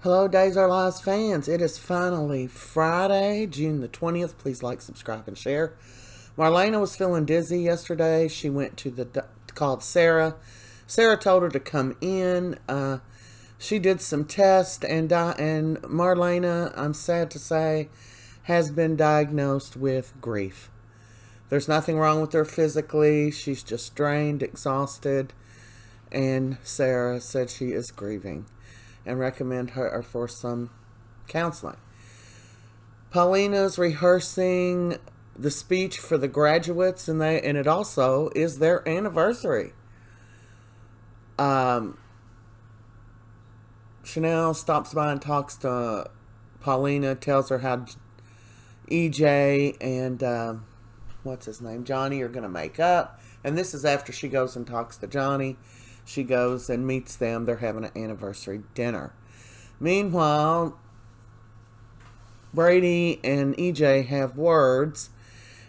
Hello, Days Our Lives fans. It is finally Friday, June the 20th. Please like, subscribe, and share. Marlena was feeling dizzy yesterday. She went to called Sarah. Sarah told her to come in. She did some tests, and Marlena, I'm sad to say, has been diagnosed with grief. There's nothing wrong with her physically. She's just drained, exhausted, and Sarah said she is grieving and recommend her for some counseling. Paulina's rehearsing the speech for the graduates, and it also is their anniversary. Chanel stops by and talks to Paulina, tells her how EJ and what's his name, Johnny, are going to make up. And this is after she goes and talks to Johnny. She goes and meets them. They're having an anniversary dinner. Meanwhile, Brady and EJ have words,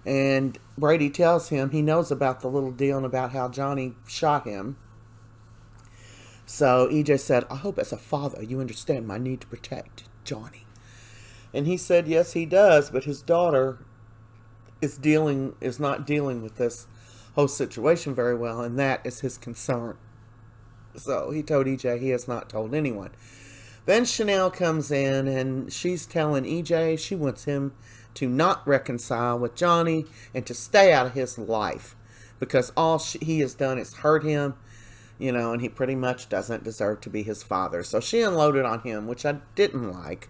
and Brady tells him he knows about the little deal and about how Johnny shot him. So EJ said, I hope as a father you understand my need to protect Johnny. And he said, yes, he does, but his daughter is not dealing with this whole situation very well, and that is his concern. So he told EJ he has not told anyone. Then Chanel comes in, and she's telling EJ she wants him to not reconcile with Johnny and to stay out of his life, because all he has done is hurt him, and he pretty much doesn't deserve to be his father. So she unloaded on him, which I didn't like,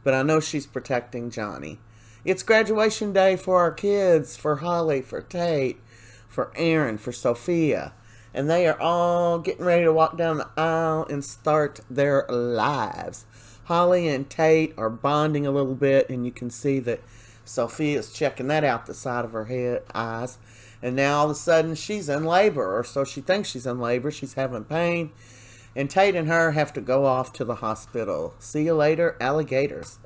but I know she's protecting Johnny. It's graduation day for our kids, for Holly, for Tate, for Aaron, for Sofia. And they are all getting ready to walk down the aisle and start their lives. Holly and Tate are bonding a little bit, and you can see that Sofia is checking that out the side of her eyes. And now all of a sudden she's in labor, or so she thinks she's in labor. She's having pain. And Tate and her have to go off to the hospital. See you later, alligators.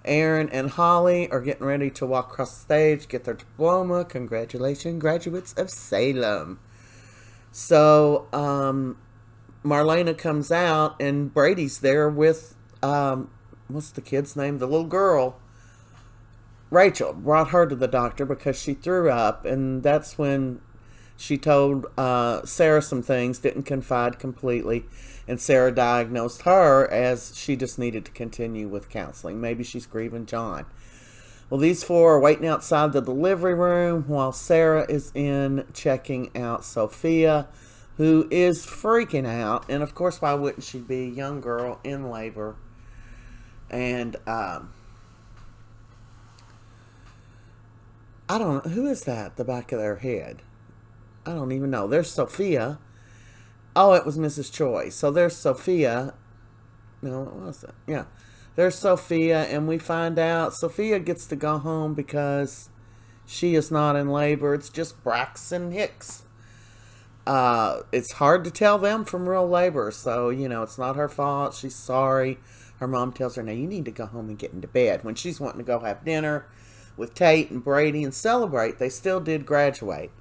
Aaron and Holly are getting ready to walk across the stage, get their diploma. Congratulations, graduates of Salem. So, Marlena comes out, and Brady's there with, what's the kid's name? The little girl. Rachel brought her to the doctor because she threw up, and that's when she told Sarah some things, didn't confide completely, and Sarah diagnosed her as she just needed to continue with counseling. Maybe she's grieving John. Well, these four are waiting outside the delivery room while Sarah is in checking out Sofia, who is freaking out. And, of course, why wouldn't she be? A young girl in labor. And, I don't know. Who is that at the back of their head? I don't even know. There's Sofia. Oh, it was Mrs. Choi. So there's Sofia. No, what was it? Yeah. There's Sofia, and we find out Sofia gets to go home because she is not in labor. It's just Braxton Hicks. It's hard to tell them from real labor, so, it's not her fault. She's sorry. Her mom tells her, now you need to go home and get into bed. When she's wanting to go have dinner with Tate and Brady and celebrate, they still did graduate.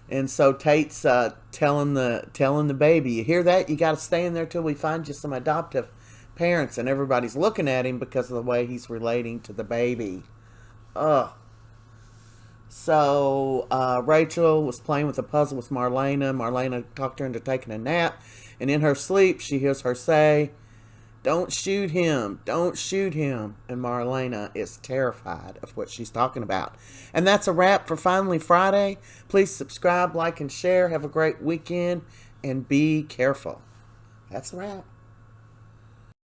And so Tate's telling the baby, you hear that? You got to stay in there till we find you some adoptive parents, and everybody's looking at him because of the way he's relating to the baby. Ugh. So Rachel was playing with a puzzle with Marlena. Marlena talked her into taking a nap, and in her sleep she hears her say, don't shoot him, don't shoot him. And Marlena is terrified of what she's talking about. And that's a wrap for Finally Friday. Please subscribe, like, and share. Have a great weekend, and be careful. That's a wrap.